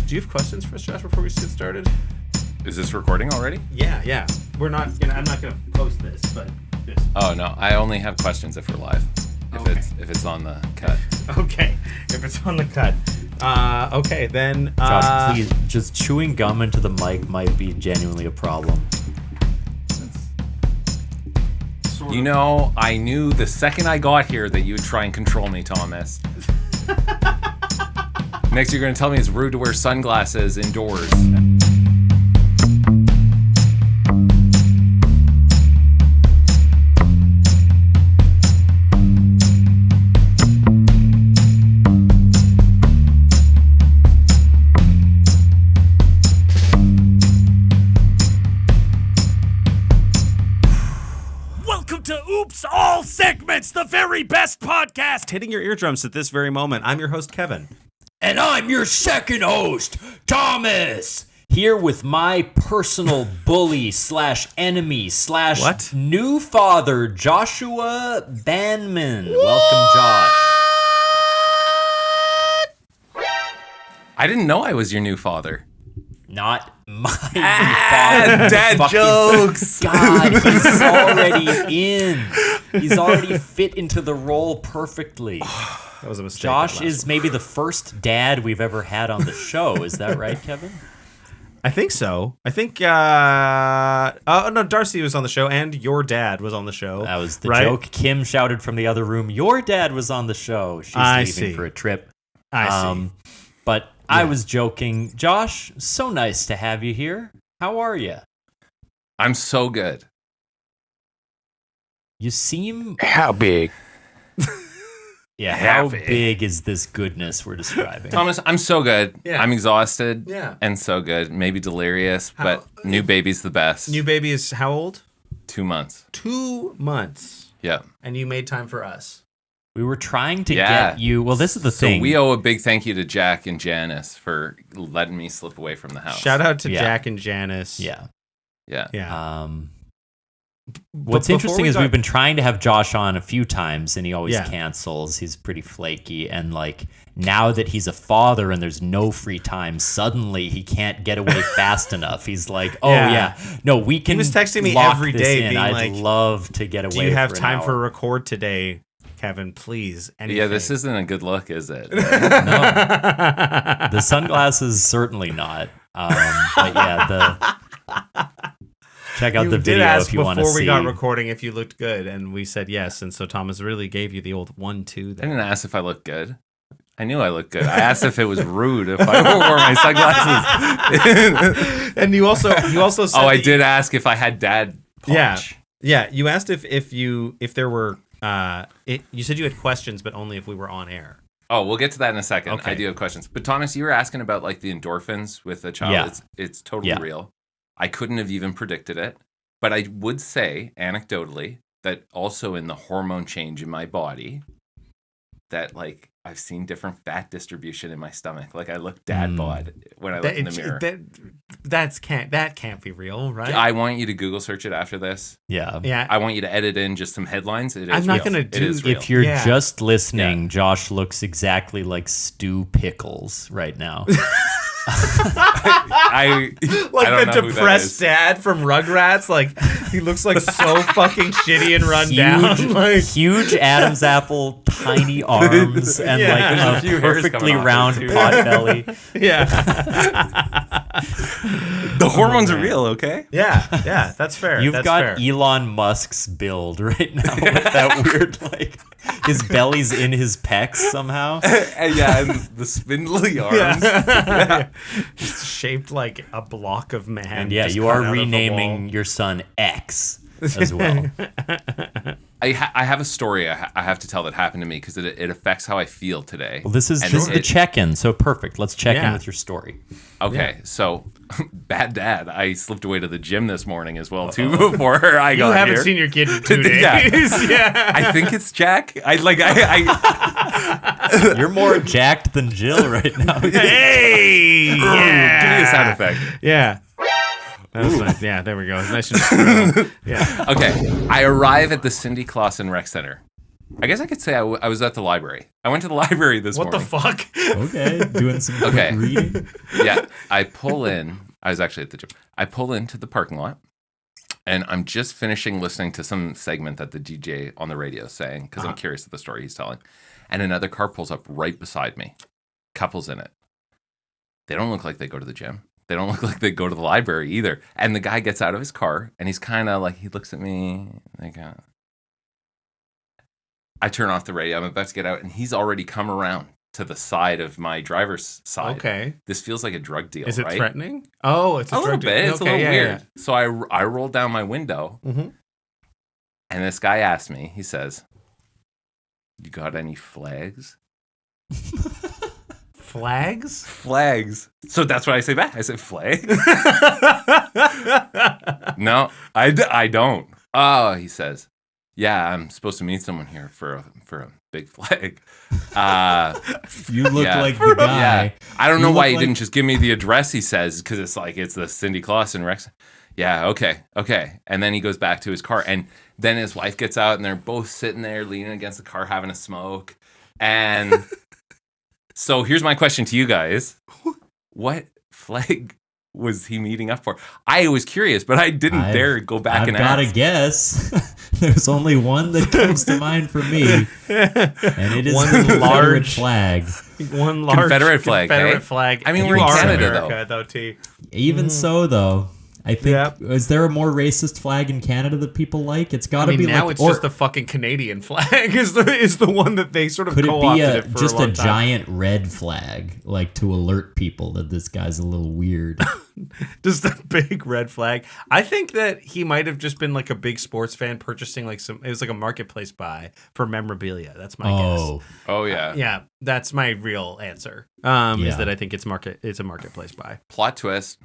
Do you have questions for us, Josh, before we get started? Is this recording already? Yeah. I'm not gonna post this, but this. Oh no, I only have questions if we're live. If it's on the cut. Okay, if it's on the cut. Okay, then. Josh, please, just chewing gum into the mic might be genuinely a problem. You know, I knew the second I got here that you would try and control me, Thomas. Next, you're going to tell me it's rude to wear sunglasses indoors. All segments, the very best podcast. Hitting your eardrums at this very moment. I'm your host, Kevin. And I'm your second host, Thomas. Here with my personal bully / enemy / new father, Joshua Banman. Welcome, Josh. I didn't know I was your new father. Not my father. Dad jokes. God, he's already in. He's already fit into the role perfectly. That was a mistake. Josh is maybe the first dad we've ever had on the show. Is that right, Kevin? I think so. I think, no, Darcy was on the show, and your dad was on the show. That was the right? joke. Kim shouted from the other room, your dad was on the show. She's leaving for a trip. I see. But I was joking. Josh, so nice to have you here. How are you? I'm so good. You seem... How big? Yeah, how big is this goodness we're describing? Thomas, I'm so good. Yeah. I'm exhausted. Yeah. And so good. Maybe delirious, but new baby's the best. New baby is how old? 2 months. 2 months. Yeah. And you made time for us. We were trying to get you... Well, this is the thing. So we owe a big thank you to Jack and Janice for letting me slip away from the house. Shout out to Jack and Janice. Yeah. What's interesting is we've been trying to have Josh on a few times, and he always cancels. He's pretty flaky, and like now that he's a father and there's no free time, suddenly he can't get away fast enough. He's like, no, we can. He was texting me lock every this day, in. being I'd like, love to get away. Do you have for an time hour. for a record today, Kevin? Please. Anything. Yeah, this isn't a good look, is it? No, the sunglasses certainly not. But yeah, check out the video if you want to see. Before we got recording if you looked good, and we said yes, and so Thomas really gave you the old 1-2 I there. didn't ask if I looked good. I knew I looked good. I asked if it was rude if I wore my sunglasses. And you also said I did ask if I had dad punch. Yeah. You asked if there were you said you had questions, but only if we were on air. Oh, we'll get to that in a second. Okay. I do have questions. But Thomas, you were asking about like the endorphins with a child. Yeah. It's totally real. I couldn't have even predicted it. But I would say, anecdotally, that also in the hormone change in my body, that like I've seen different fat distribution in my stomach. Like I look dad bod when I look in the mirror. That can't be real, right? I want you to Google search it after this. Yeah. I want you to edit in just some headlines. I'm not going to do it. If you're just listening, Josh looks exactly like Stu Pickles right now. I like don't the know depressed dad from Rugrats. Like he looks like so fucking shitty and run down. Like huge Adam's apple, tiny arms, and like a perfectly round pot belly. Yeah. The hormones are real, okay? Yeah, that's fair. You've that's got fair. Elon Musk's build right now with that weird, like, his belly's in his pecs somehow. And the spindly arms. Just shaped like a block of man. And you are renaming your son X as well. I have a story I have to tell that happened to me because it affects how I feel today. Well, this is the check-in, so perfect. Let's check in with your story. Okay, so bad dad. I slipped away to the gym this morning as well too before I got here. You haven't seen your kid in 2 days. Yeah. I think it's Jack. You're more jacked than Jill right now. Hey, Give me a sound effect. Yeah. That's nice. Yeah, there we go. Nice and yeah. Okay, I arrive at the Cindy Clausen Rec Center. I guess I could say I was at the library. I went to the library this morning. What the fuck? Okay, doing some quick reading. Yeah, I pull in. I was actually at the gym. I pull into the parking lot, and I'm just finishing listening to some segment that the DJ on the radio is saying because I'm curious of the story he's telling. And another car pulls up right beside me. Couples in it. They don't look like they go to the gym. They don't look like they go to the library either. And the guy gets out of his car, and he's kind of like, he looks at me like, I turn off the radio. I'm about to get out, and he's already come around to the side of my driver's side. Okay. This feels like a drug deal, Is it right? threatening? Oh, it's a little drug bit. deal. It's a little weird. So I roll down my window, Mm-hmm. and this guy asked me, he says, "You got any flags?" Flags? Flags. So that's what I say back. I said, flag? No, I don't. Oh, he says, yeah, I'm supposed to meet someone here for a big flag. You look like the guy. Yeah. I don't know why he like... didn't just give me the address, he says, because it's the Cindy Clausen Rex. Yeah, okay. And then he goes back to his car, and then his wife gets out, and they're both sitting there leaning against the car having a smoke. And so here's my question to you guys. What flag was he meeting up for? I was curious, but I didn't dare go back and ask. I've got to guess. There's only one that comes to mind for me, and it is one Confederate flag. One large Confederate flag. Confederate flag. I mean, we're in Canada, America, though. T. Even so, though, I think is there a more racist flag in Canada that people like? It's got to be now like, it's just the fucking Canadian flag is the one that they sort of could co-opted it it be for just a long a time. giant red flag, like to alert people that this guy's a little weird? Just a big red flag. I think that he might have just been like a big sports fan purchasing like it was like a marketplace buy for memorabilia. That's my guess. Oh yeah. Yeah, that's my real answer. Is that I think it's a marketplace buy. Plot twist.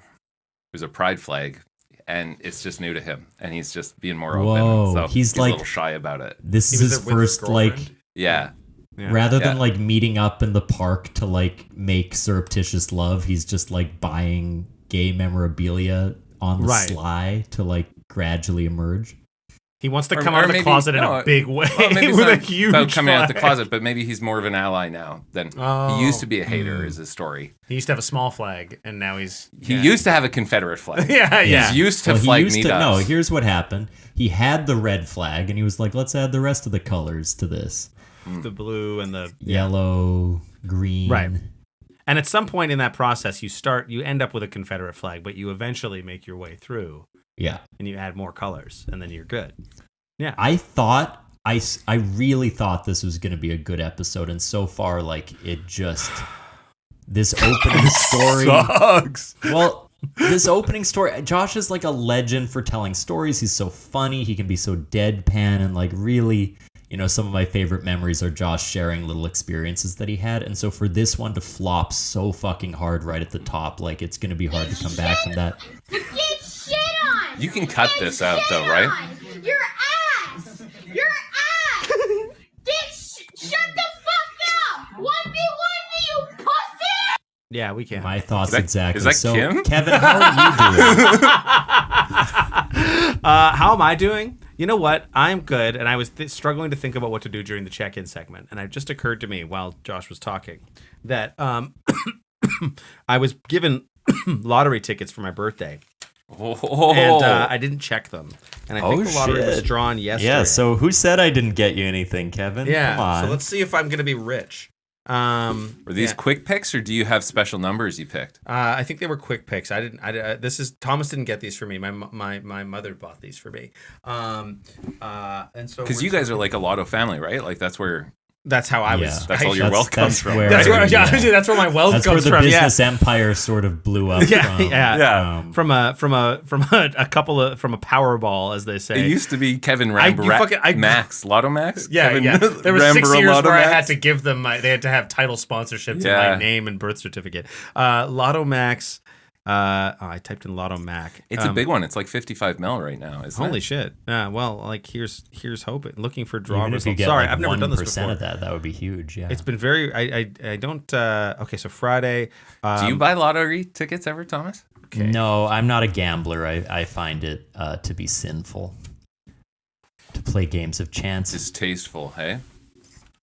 There's a pride flag, and it's just new to him, and he's just being more Whoa, open. So he's a like, little shy about it. This is his first like. Yeah. Rather than like meeting up in the park to like make surreptitious love, he's just like buying gay memorabilia on the sly to like gradually emerge. He wants to come out of the closet in a big way. Well, maybe with a it's huge about coming out of the flag. closet, but maybe he's more of an ally now than he used to be a hater. Is his story? He used to have a small flag, and now he used to have a Confederate flag. Yeah. He's used to flag meet us. No, here's what happened. He had the red flag, and he was like, "Let's add the rest of the colors to this: the blue and the yellow, green." Right. And at some point in that process, you end up with a Confederate flag, but you eventually make your way through. Yeah. And you add more colors, and then you're good. Yeah. I really thought this was going to be a good episode, and so far, like, it just... This opening story... sucks! Well, this opening story... Josh is, like, a legend for telling stories. He's so funny. He can be so deadpan, and, like, really... You know, some of my favorite memories are Josh sharing little experiences that he had. And so for this one to flop so fucking hard right at the top, like, it's going to be hard to come back from that. Get shit on! You can cut this out, though, right? Your ass! Your ass! Shut the fuck up! 1v1 me, you pussy! Yeah, we can. My thoughts exactly. Is that so, Kim? Kevin, how are you doing? How am I doing? You know what? I'm good, and I was struggling to think about what to do during the check-in segment, and it just occurred to me while Josh was talking that I was given lottery tickets for my birthday, and I didn't check them, and I think the lottery was drawn yesterday. Yeah, so who said I didn't get you anything, Kevin? Yeah, Come on. so let's see if I'm going to be rich. Were these quick picks, or do you have special numbers you picked? I think they were quick picks. Thomas didn't get these for me. My mother bought these for me. And so because you guys are like a lotto family, right? Like that's how I was. That's all your wealth comes from. That's where my wealth comes from. That's where the business empire sort of blew up. From a Powerball, as they say. It used to be Kevin Max, Lotto Max. Yeah. There were 6 years where I had to give them they had to have title sponsorship to my name and birth certificate. Lotto Max. I typed in Lotto Mac. It's a big one. It's like 55 mil right now, isn't it? Holy shit. Well, like here's hoping. Looking for draw Even results. if you get Sorry, like I've never done this 1% before. of that would be huge. Yeah. It's been very. I don't. Okay, so Friday. Do you buy lottery tickets ever, Thomas? Okay. No, I'm not a gambler. I find it to be sinful to play games of chance. Distasteful, hey?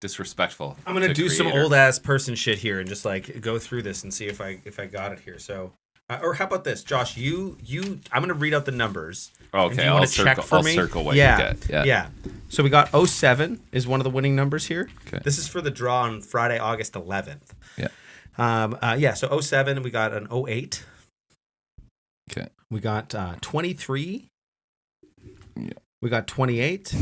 disrespectful. I'm gonna to do some creator. old ass person shit here and just like go through this and see if I got it here. So, or how about this, Josh? I'm gonna read out the numbers. Okay, Do you wanna check for me? circle what you get. Yeah. So we got 07 is one of the winning numbers here. Okay. This is for the draw on Friday, August 11th. Yeah. So 07, we got an 08. Okay. We got 23. Yeah. We got 28.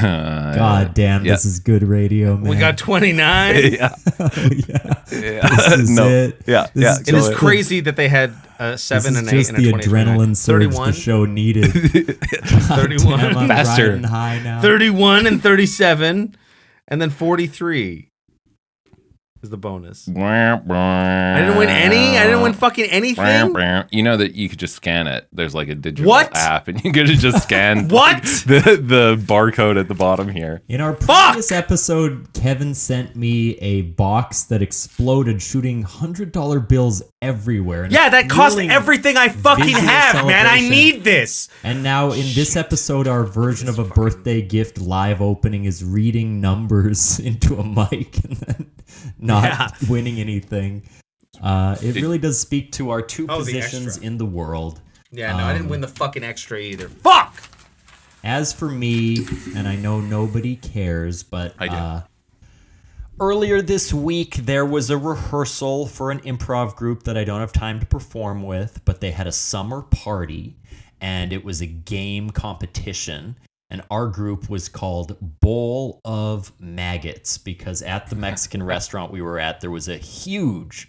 God damn, yeah. this is good radio, man. We got 29. Yeah. Oh, yeah. Yeah. This is it. Yeah. This Yeah. is It is just- crazy that they had a 7 this and is 8 just and a the 20. adrenaline surge 31. the show needed. 31. Damn, I'm Faster. riding high now. 31 and 37. And then 43 is the bonus. I didn't win any. I didn't win fucking anything. You know that you could just scan it. There's like a digital What? app, and you could just scan What? the barcode at the bottom here. In our previous episode, Kevin sent me a box that exploded, shooting $100 bills everywhere. And Yeah, that cost thrilling everything I fucking visual have, man. I celebration. need this. And now in this episode, our version of a birthday gift live opening is reading numbers into a mic and then not winning anything. It really does speak to our two Oh, the positions extra. in the world. Yeah, no, I didn't win the fucking extra either. Fuck! As for me, and I know nobody cares, but I do. earlier this week there was a rehearsal for an improv group that I don't have time to perform with, but they had a summer party, and it was a game competition. And our group was called Bowl of Maggots because at the Mexican restaurant we were at, there was a huge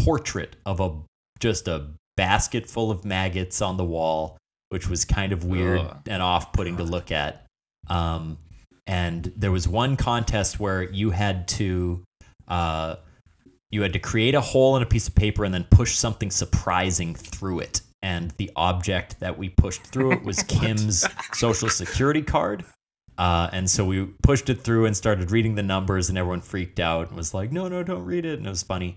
portrait of just a basket full of maggots on the wall, which was kind of weird and off-putting to look at. And there was one contest where you had to create a hole in a piece of paper and then push something surprising through it. And the object that we pushed through it was Kim's social security card. And so we pushed it through and started reading the numbers, and everyone freaked out and was like, no, don't read it. And it was funny.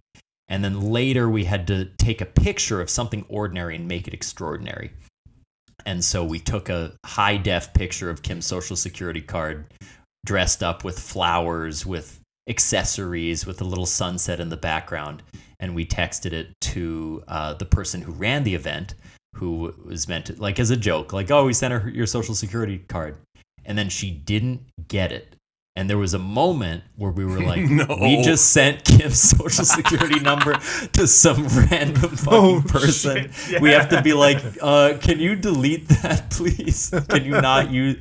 And then later we had to take a picture of something ordinary and make it extraordinary. And so we took a high-def picture of Kim's social security card dressed up with flowers, with accessories, with a little sunset in the background. And we texted it to the person who ran the event, who was meant to, like, as a joke, like, oh, we sent her your social security card. And then she didn't get it. And there was a moment where we were like, we just sent Kim's social security number to some random fucking person. Shit, yeah. We have to be like, can you delete that, please? Can you not use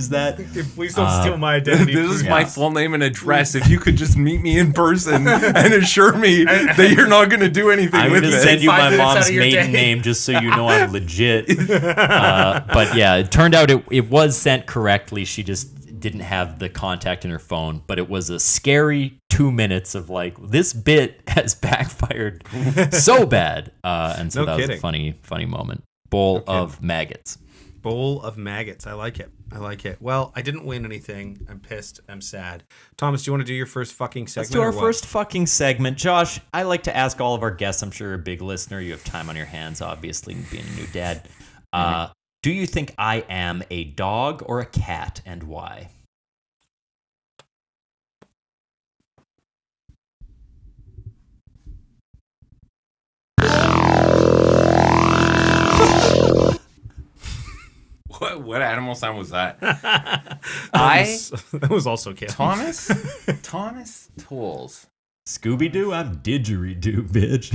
that? Please don't steal my identity. This is my full name and address. If you could just meet me in person and assure me that you're not going to do anything I'm with going to it. send you 5 my minutes out mom's of your maiden day. name just so you know I'm legit. But yeah, it turned out it was sent correctly. She just didn't have the contact in her phone, but it was a scary 2 minutes of like, this bit has backfired so bad. And so No that kidding. was a funny moment. Bowl of maggots. Bowl of maggots. I like it. Well, I didn't win anything. I'm pissed. I'm sad. Thomas, do you want to do your first fucking segment? Let's do our or what? first fucking segment. Josh, I like to ask all of our guests, I'm sure you're a big listener, you have time on your hands, obviously, being a new dad. Do you think I am a dog or a cat, and why? What animal sound was that? That was also Kim. Thomas Tools. Scooby-Doo? I'm didgeridoo, bitch.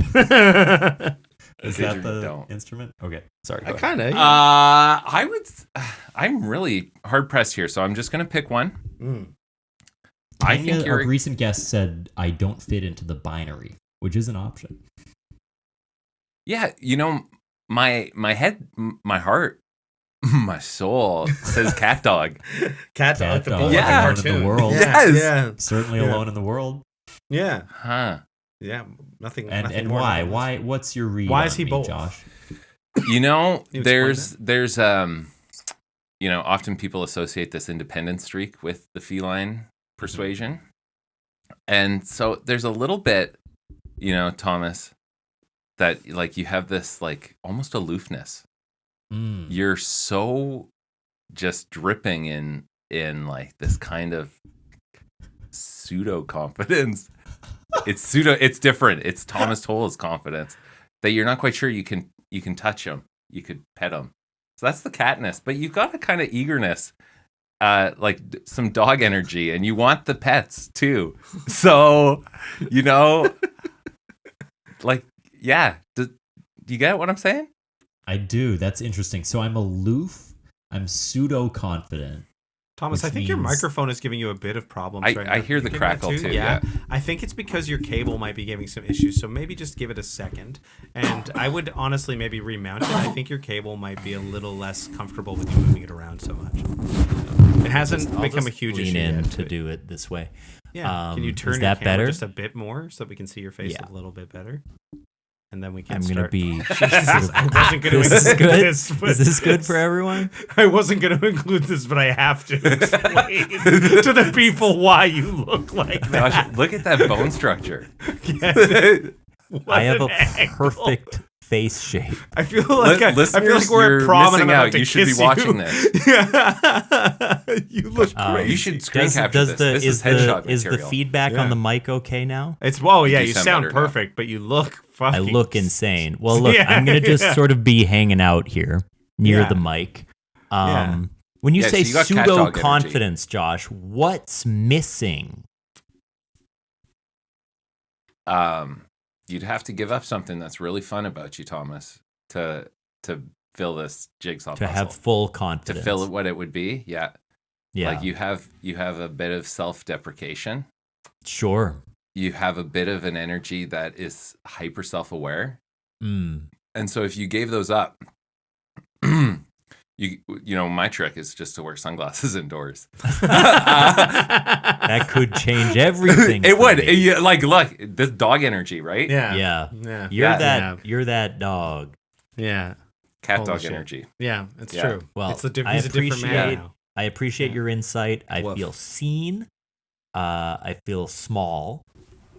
Is that the Didgeridoo. instrument? Okay, sorry. I go ahead. kind of. I'm really hard pressed here, so I'm just gonna pick one. I Tanya, think our you're. recent guest said I don't fit into the binary, which is an option. Yeah, you know, my head, my heart, my soul says cat dog. Cat dog. Cat The dog, bull Yeah. like a alone in cartoon. the world. Yes. Yeah. Certainly Yeah. alone in the world. Yeah. Huh. Yeah. Nothing. And nothing and more, why? nothing less. Why? What's your read? Why on is he me, both? Josh? You know, You there's you know, often people associate this independent streak with the feline persuasion. And so there's a little bit, you know, Thomas, that like you have this like almost aloofness. Mm. You're so just dripping in in like this kind of pseudo confidence. It's different. It's Thomas Tull's confidence that you're not quite sure you can touch him. You could pet him. So that's the catness, but you've got a kind of eagerness, like some dog energy, and you want the pets too. So, like, yeah. Do you get what I'm saying? I do. That's interesting. So I'm aloof. I'm pseudo confident. Thomas, I think your microphone is giving you a bit of problems right now. I hear the crackle too. Yeah. I think it's because your cable might be giving some issues. So maybe just give it a second. And I would honestly maybe remount it. I think your cable might be a little less comfortable with you moving it around so much. It hasn't become a huge issue yet. To do it this way. Yeah. Can you turn your camera just a bit more so that we can see your face a little bit better? And then we can start. Be. I wasn't going to This is good. this. Is this good for everyone? I wasn't going to include this, but I have to explain to the people why you look like that. Gosh, look at that bone structure. I have a perfect face shape. I feel like we're at prom and I'm about to you should kiss be watching this. Yeah. You look great. You should screen capture this. This is headshot Is material. the feedback on the mic okay now? It's you You sound better perfect, but you look fucking. I look insane. Well, look, I'm gonna just sort of be hanging out here near the mic. When you say so you got cat dog energy. pseudo-confidence, Josh, what's missing? You'd have to give up something that's really fun about you, Thomas, to fill this jigsaw puzzle. To have full confidence. To fill it what it would be, yeah. Yeah. Like you have a bit of self-deprecation. Sure. You have a bit of an energy that is hyper self-aware. Mm. And so if you gave those up, my trick is just to wear sunglasses indoors. That could change everything. It would. Look, this dog energy, right? Yeah. You're that dog. Yeah. Cat Holy dog shit. energy. Yeah, it's true. Well, he's a different man now. I appreciate your insight. I Woof. feel seen. I feel small.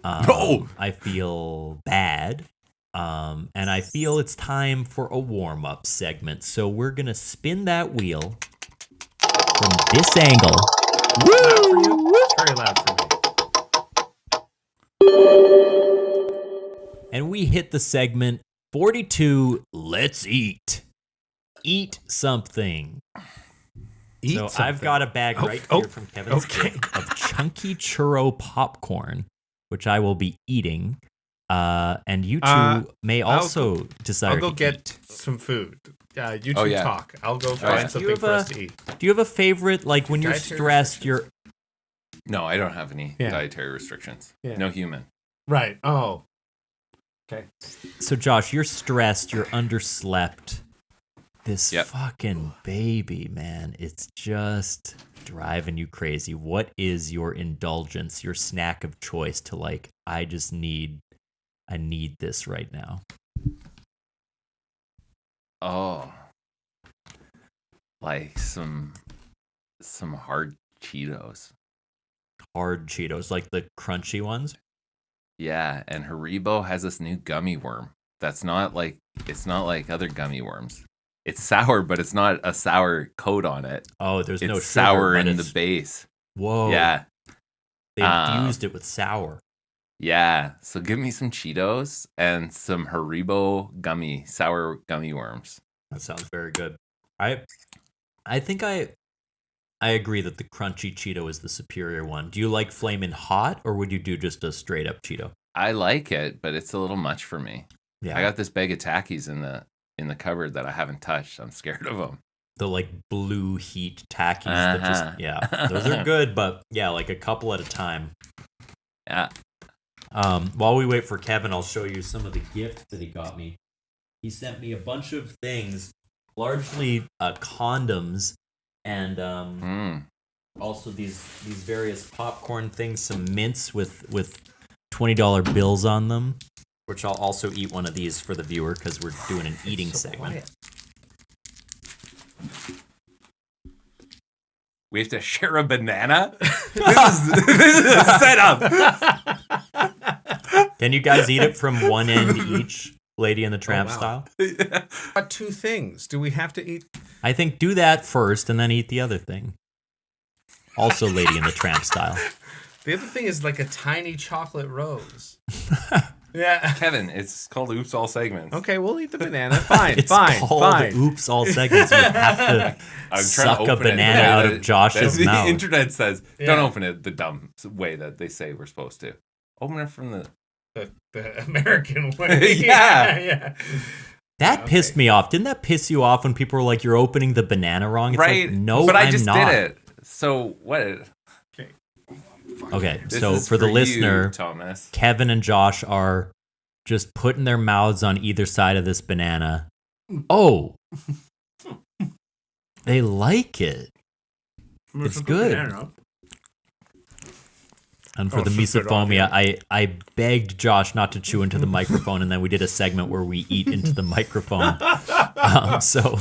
I feel bad. And I feel it's time for a warm-up segment. So we're going to spin that wheel from this angle. Loud for you? It's very loud for me. And we hit the segment 42, Let's Eat. Eat something. I've got a bag here from Kevin's of chunky churro popcorn, which I will be eating. And you two may also decide. I'll go get some food. You two talk. I'll go find something for us to eat. Do you have a favorite, like when you're stressed, No, I don't have any dietary restrictions. Yeah. No human. Right. Oh. Okay. So Josh, you're stressed, you're underslept. This fucking baby, man, it's just driving you crazy. What is your indulgence, your snack of choice to I need this right now? Oh. Like some hard Cheetos. Hard Cheetos, like the crunchy ones? Yeah, and Haribo has this new gummy worm. It's not like other gummy worms. It's sour, but it's not a sour coat on it. Oh, there's no sugar. It's sour in the base. Whoa. Yeah. They infused it with sour. Yeah. So give me some Cheetos and some Haribo sour gummy worms. That sounds very good. I think I agree that the crunchy Cheeto is the superior one. Do you like Flamin' Hot, or would you do just a straight up Cheeto? I like it, but it's a little much for me. Yeah. I got this bag of Takis in the cupboard that I haven't touched. I'm scared of them. The blue heat Takis that just those are good, but a couple at a time. Yeah. While we wait for Kevin, I'll show you some of the gifts that he got me. He sent me a bunch of things, largely condoms, and also these various popcorn things, some mints with $20 bills on them, which I'll also eat one of these for the viewer because we're doing an eating segment. Quiet. We have to share a banana? This is a setup. Can you guys eat it from one end each, Lady and the Tramp style? Got two things. Do we have to eat? I think do that first and then eat the other thing. Also Lady and the Tramp style. The other thing is like a tiny chocolate rose. Yeah. Kevin, it's called Oops All Segments. Okay, we'll eat the banana. Fine, It's fine, called fine. Oops All Segments. You have to I'm trying suck to a open it banana the way out that- of Josh's that mouth. The internet says, Yeah. don't open it the dumb way that they say we're supposed to. Open it from the... The American way. Yeah. yeah. That pissed me off. Didn't that piss you off when people were like, "You're opening the banana wrong"? It's right? like, no, but I I'm just not. did it. So what? Okay, This so is for the you, listener, Thomas. Kevin and Josh are just putting their mouths on either side of this banana. Oh, they like it. It's good. And for the misophonia, I begged Josh not to chew into the microphone, and then we did a segment where we eat into the microphone. So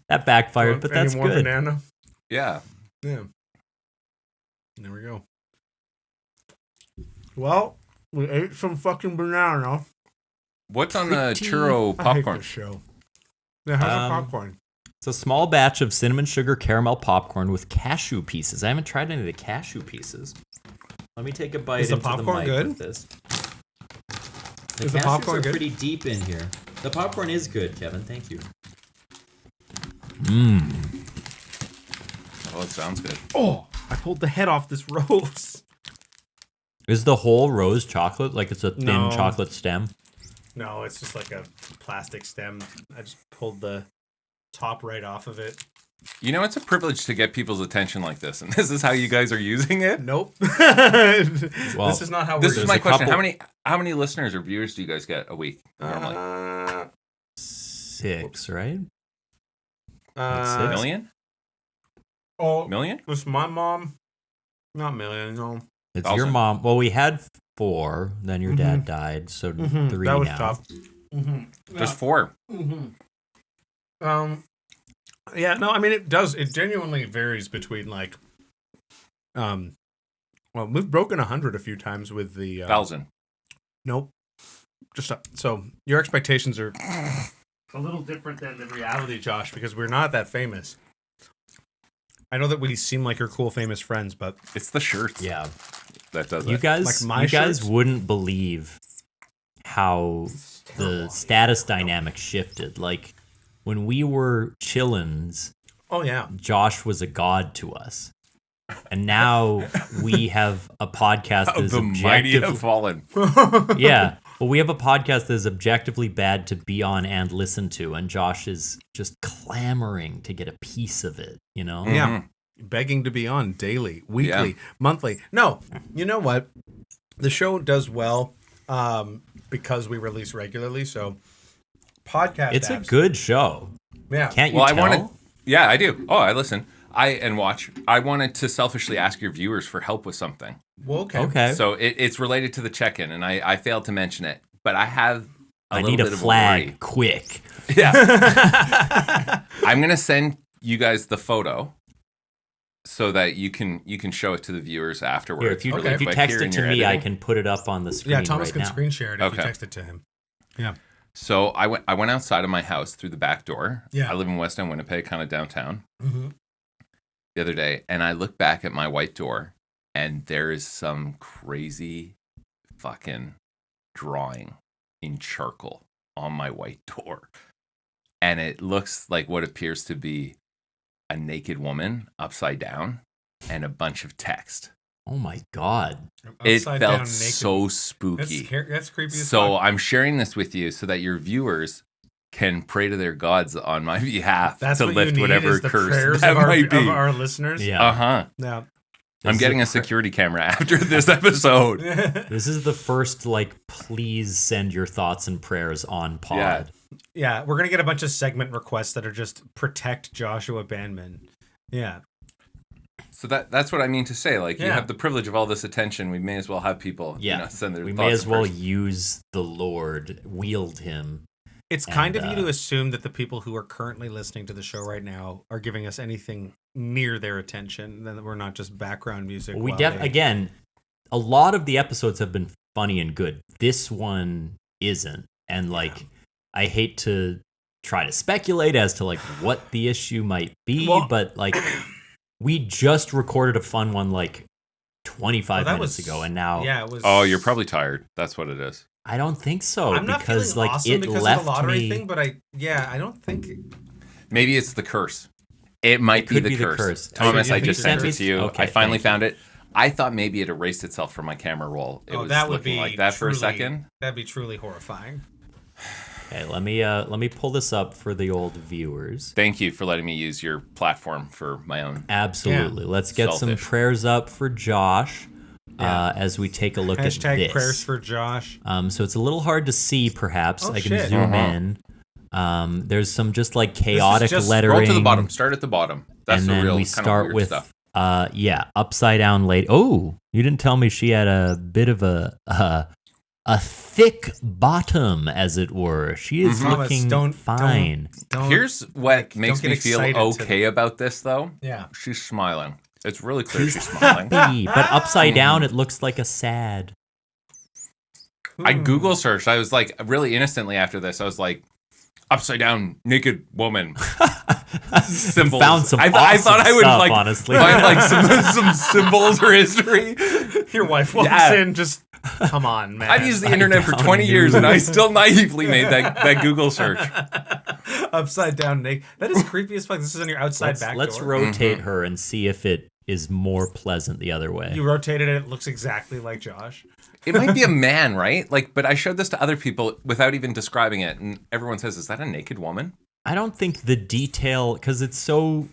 that backfired, but that's Any more good. banana? Yeah. Yeah. There we go. Well, we ate some fucking banana. What's on the Pretty- churro I hate popcorn? this show. Yeah, how's the popcorn? It's a small batch of cinnamon sugar caramel popcorn with cashew pieces. I haven't tried any of the cashew pieces. Let me take a bite Is the into popcorn mic good? with this. Is the cashews popcorn are good? pretty deep in here. The popcorn is good, Kevin. Thank you. Oh, it sounds good. Oh, I pulled the head off this rose. Is the whole rose chocolate? Like it's a thin No. chocolate stem? No, it's just like a plastic stem. I just pulled the top right off of it. You know, it's a privilege to get people's attention like this, and this is how you guys are using it. Nope. Well, this is not how This we're is my a question: couple- how many listeners or viewers do you guys get a week normally? 6, right? A million? Oh, Million? was my mom? Not million, no. It's your 1,000. mom. Well, we had 4, then your dad died, so 3 That was now. tough. Just 4. Yeah, no, I mean it does. It genuinely varies between like, well, we've broken 100 a few times with the 1,000. Nope. Just so your expectations are a little different than the reality, Josh, because we're not that famous. I know that we seem like you're cool, famous friends, but It's the shirts. Yeah. That does You it. guys, Like my you guys shirts? wouldn't believe how the status dynamic shifted. Like when we were chillins, oh yeah, Josh was a god to us, and now we have a podcast that is the mighty have objectively fallen. yeah. Well, we have a podcast that is objectively bad to be on and listen to, and Josh is just clamoring to get a piece of it. You know? yeah, begging to be on daily, weekly, Yeah. monthly. No, you know what? The show does well because we release regularly. So podcast, It's a apps- good show. yeah. Can't you Well, I tell? wanted. Yeah, I do. Oh, I listen. And watch. I wanted to selfishly ask your viewers for help with something. Well, okay. Okay. So it's related to the check-in, and I failed to mention it, but I have a I little need a bit flag of a worry. quick. Yeah. I'm gonna send you guys the photo so that you can show it to the viewers afterwards. Here, if you, Okay. if you But text here it in to your me, I editing- can put it up on the screen Yeah, Thomas right can now. screen share it if you Okay. text it to him. Yeah. So I went outside of my house through the back door. Yeah. I live in West End, Winnipeg, kind of downtown. Mm-hmm. The other day, and I look back at my white door, and there is some crazy fucking drawing in charcoal on my white door. And it looks like what appears to be a naked woman upside down and a bunch of text. Oh my god. It Upside down, felt naked. so spooky. That's creepy as So fuck. I'm sharing this with you so that your viewers can pray to their gods on my behalf That's to what lift you need whatever is the curse prayers that of our, might be. of our listeners. Yeah. Uh-huh. Yeah. I'm This getting a is- security camera after this episode. This is the first, like, please send your thoughts and prayers on pod. Yeah. Yeah, we're gonna get a bunch of segment requests that are just protect Joshua Banman. Yeah. So that's what I mean to say. Like, you Yeah. have the privilege of all this attention. We may as well have people Yeah. send their We thoughts may as and well prayers. use the Lord, wield him. It's kind And, of you to assume that the people who are currently listening to the show right now are giving us anything near their attention, then we're not just background music. We while they- again, a lot of the episodes have been funny and good. This one isn't. And like I hate to try to speculate as to like what the issue might be, Well- but like We just recorded a fun one like 25 minutes ago, and now it was. Oh, you're probably tired. That's what it is. I don't think so. I'm not because feeling like awesome it because left of the lottery me. thing, but I don't think. Maybe it's the curse. It might be could the be the curse. curse. Thomas, You I think just you sent sent it to me? you. Okay, I finally thank you. found it. I thought maybe it erased itself from my camera roll. It was that would looking be like that for a truly- second. That'd be truly horrifying. Okay, let me pull this up for the old viewers. Thank you for letting me use your platform for my own. Absolutely. Let's get some Selfish. prayers up for Josh as we take a look at Hashtag this. prayers for Josh. So it's a little hard to see, perhaps. Oh, I can shit. zoom in. There's some just like chaotic just- lettering. Roll to the bottom. Start at the bottom. That's and the then real we kind of start weird with stuff. upside down lady. Oh, you didn't tell me she had a bit of a thick bottom, as it were. She is looking fine. Don't, Here's what makes get me feel excited okay about this, though. Yeah. She's smiling. It's really clear she's smiling. But upside down, it looks like a sad. I Google searched. I was like, really innocently after this, I was like, upside down naked woman. Symbols. Found some I awesome thought I would stuff, like honestly. find like some symbols or history. Your wife walks Yeah. in, just come on, man. I've used the internet for 20 years and I still naively made that Google search. upside down naked. That is creepy as fuck. This is on your outside back Let's door. rotate her and see if it is more pleasant the other way. You rotated it. It looks exactly like Josh. It might be a man, right? Like, but I showed this to other people without even describing it, and everyone says, "Is that a naked woman?" I don't think the detail, because it's so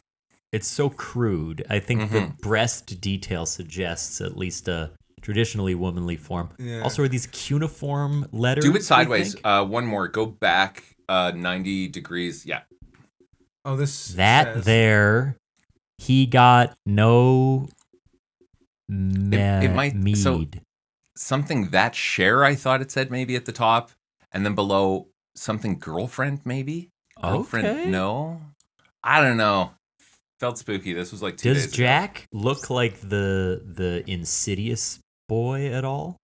crude. I think the breast detail suggests at least a traditionally womanly form. Yeah. Also, are these cuneiform letters? Do it you sideways. think? One more. Go back 90 degrees. Yeah. Oh, this That says, there, he got no It might- mead. so- Something that share, I thought it said maybe at the top. And then below, something girlfriend, maybe? Girlfriend, Okay. no? I don't know. Felt spooky. This was like 2 days Does ago. Jack look like the insidious boy at all?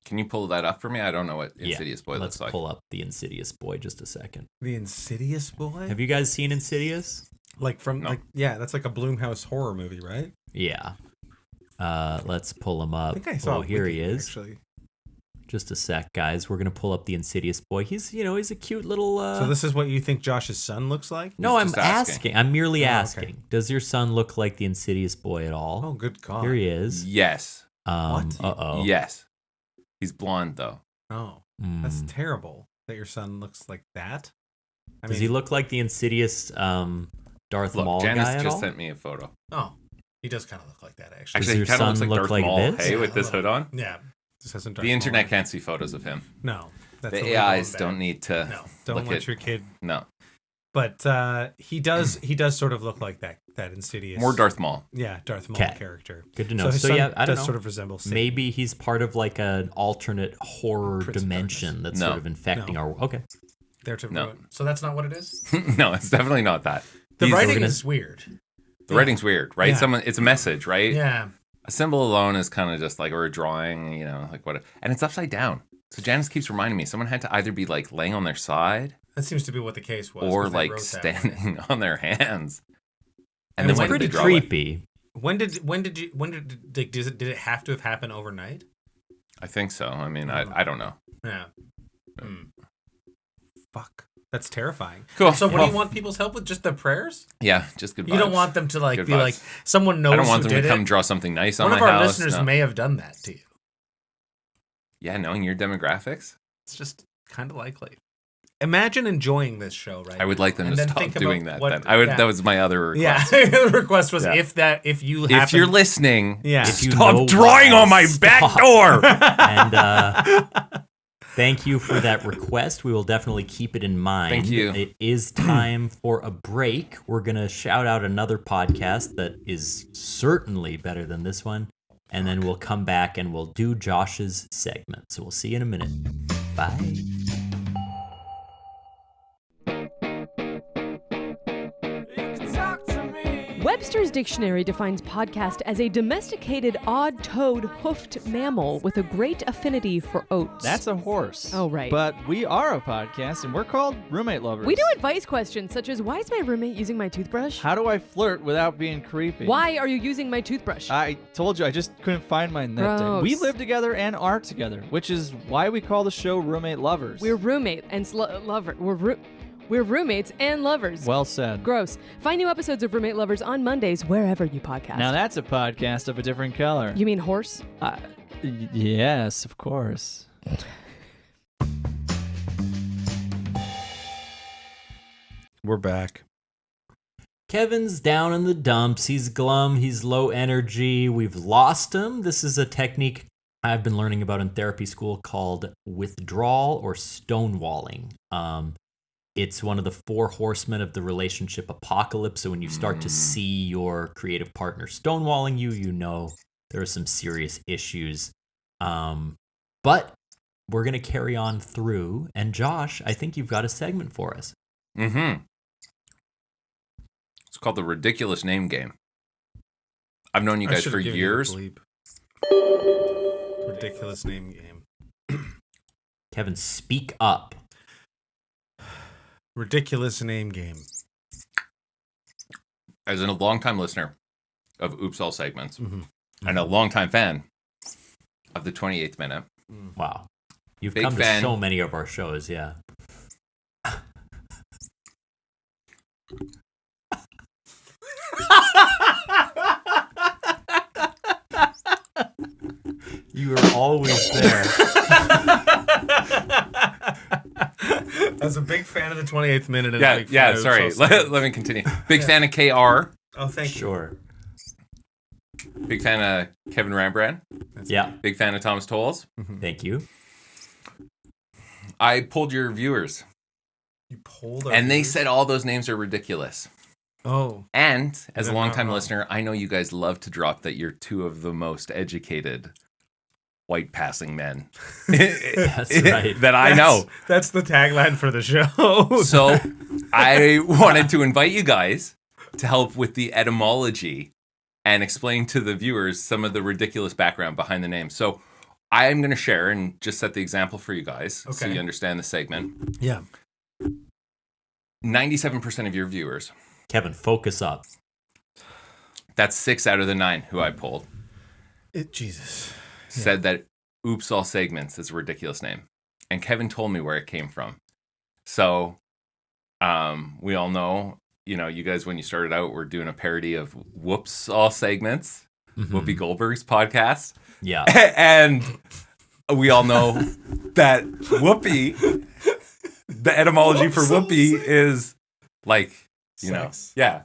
Can you pull that up for me? I don't know what Insidious Boy Let's looks like. pull up the Insidious boy just a second. the Insidious boy. Have you guys seen Insidious? Like from No. that's like a Blumhouse horror movie, right? Yeah. Let's pull him I up. think I saw. Oh, it here with he you, is. Actually. Just a sec, guys. We're gonna pull up the Insidious boy. He's a cute little. So this is what you think Josh's son looks like? No, I'm just asking. asking. I'm merely Oh, okay. asking. Does your son look like the Insidious boy at all? Oh, good God. Here he is. Yes. What? Uh-oh. Yes. He's blonde, though. Oh, Mm. that's terrible that your son looks like that. I Does he look like the Insidious Darth Look, Maul Janice guy at just all? sent me a photo. Oh, he does kind of look like that, actually. Actually, your he kind of looks son like look Darth like Maul, this? hey, Yeah, with a this little. hood on. Yeah. Just hasn't Darth The internet Maul. can't see photos of him. No. That's The illegal AIs and don't bad. need to No, don't look let at... your kid. No. But he does sort of look like that Insidious. More Darth Maul. Yeah, Darth Maul 'Kay. character. Good to know. his So son yeah, I don't does know. sort of resemble Satan. Maybe he's part of like an alternate horror Prince of dimension that's No. sort of infecting No. our. Okay. There to No. ruin. So that's not what it is? No, it's definitely not that. The These- writing gonna- is weird. The writing's weird, right? Yeah. It's a message, right? Yeah. A symbol alone is kind of just like, or a drawing, you know, like what, and it's upside down. So Janice keeps reminding me, someone had to either be like laying on their side That seems to be what the case was. or 'cause they like wrote that way. standing on their hands. And And it's then when Pretty did they draw it? creepy. When did did it have to have happened overnight? I think so. I mean, I don't know. Yeah. Hmm. Fuck. That's terrifying. Cool. So what do Well, you want people's help with? Just the prayers? Yeah, just good vibes. You don't want them to like Good be like vibes. someone knows I don't want who them to did come it. draw something nice on One my of our house. listeners No. may have done that to you. Yeah, knowing your demographics, It's just kind of likely. Imagine enjoying this show right I would now, like them and to then stop think doing about that. what- Then I would. yeah. That was my other request. Yeah, the request was Yeah. if you If happen, you're listening, yeah. If you stop know drawing why, on my back stop. door. And thank you for that request. We will definitely keep it in mind. Thank you. It is time for a break. We're going to shout out another podcast that is certainly better than this one. And then we'll come back and we'll do Josh's segment. So we'll see you in a minute. Bye. Web Webster's Dictionary defines podcast as a domesticated, odd-toed, hoofed mammal with a great affinity for oats. That's a horse. Oh, right. But we are a podcast, and we're called Roommate Lovers. We do advice questions such as, why is my roommate using my toothbrush? How do I flirt without being creepy? Why are you using my toothbrush? I told you, I just couldn't find mine that day. Gross. We live together and are together, which is why we call the show Roommate Lovers. We're roommate and lover. We're roommates and lovers. Well said. Gross. Find new episodes of Roommate Lovers on Mondays wherever you podcast. Now that's a podcast of a different color. You mean horse? Yes, of course. We're back. Kevin's down in the dumps. He's glum. He's low energy. We've lost him. This is a technique I've been learning about in therapy school called withdrawal or stonewalling. It's one of the 4 horsemen of the relationship apocalypse. So when you start to see your creative partner stonewalling you, you know there are some serious issues. But we're going to carry on through. And Josh, I think you've got a segment for us. Mm-hmm. It's called the ridiculous name game. I've known you guys for years. Ridiculous name game. Kevin, speak up. Ridiculous name game. As a longtime listener of Oops All Segments and a longtime fan of the 28th Minute. Wow. You've Big come fan. to so many of our shows, yeah. You were always there. I was a big fan of the 28th Minute. And a big fan of sorry. Oops All Segments. Let me continue. Big fan of KR. Oh, thank you. Sure. Big fan of Kevin Rembrandt. Yeah. Big fan of Thomas Tolles. Thank you. I pulled your viewers, You pulled our and they viewers? said all those names are ridiculous. Oh. And as a They're not longtime wrong. listener, I know you guys love to drop that you're 2 of the most educated white passing men That's right. that I know. That's the tagline for the show. So I wanted to invite you guys to help with the etymology and explain to the viewers some of the ridiculous background behind the name. So I'm going to share and just set the example for you guys so Okay. you understand the segment. Yeah. 97% of your viewers, Kevin, focus up. that's 6 out of the 9 who I pulled, Jesus. said that Oops All Segments is a ridiculous name. And Kevin told me where it came from. So we all know, you guys, when you started out, were doing a parody of Whoops All Segments, Whoopi Goldberg's podcast. Yeah. And we all know that Whoopi, the etymology for Whoopi is like, Sex. Yeah.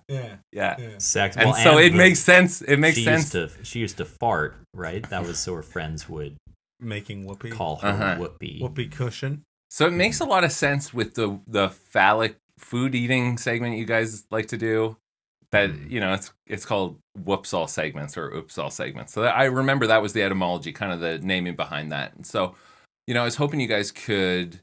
Yeah. Sex. And Well, so it the- makes sense. It makes she sense. She used to fart, right? That was so her friends would Making whoopee. call her Uh-huh. Whoopi. Whoopee cushion. So it makes a lot of sense with the phallic food eating segment you guys like to do. That it's called Whoops All Segments or Oops All Segments. So I remember that was the etymology, kind of the naming behind that. And so, I was hoping you guys could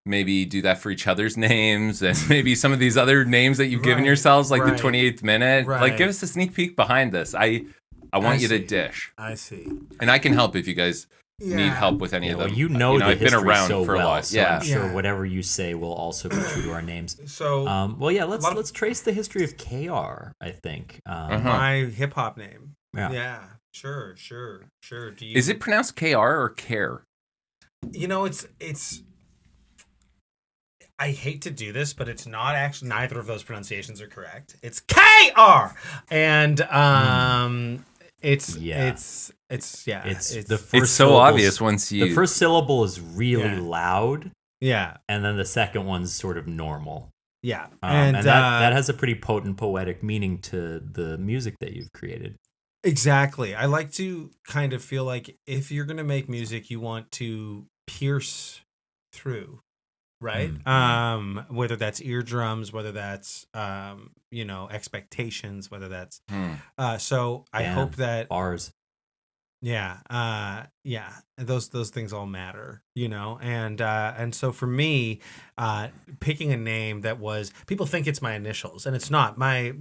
maybe do that for each other's names and maybe some of these other names that you've given Right, yourselves, like right. the 28th Minute. Like, Right. give us a sneak peek behind this. I want you to see. dish, I see. and I can help if you guys need help with any Yeah, of well, them. you know the I've been history around so for a well, lot. so Yeah. I'm sure Yeah. whatever you say will also be true to our names. So Well, yeah, let's lot of- let's trace the history of KR. I think. my hip hop name. Yeah. Sure. Do you? Is it pronounced KR or Care? It's. I hate to do this, but it's not actually. Neither of those pronunciations are correct. It's KR, and it's Yeah. it's yeah. It's the first. It's so syllable's- obvious once you. The first syllable is really Yeah. loud, yeah and then the second one's sort of normal. yeah And that has a pretty potent poetic meaning to the music that you've created. exactly. I like to kind of feel like if you're gonna make music, you want to pierce through. Right. Whether that's eardrums, whether that's expectations, whether that's so I Yeah. hope that Bars. yeah. those things all matter, and so for me, picking a name that was, people think it's my initials, and it's not. My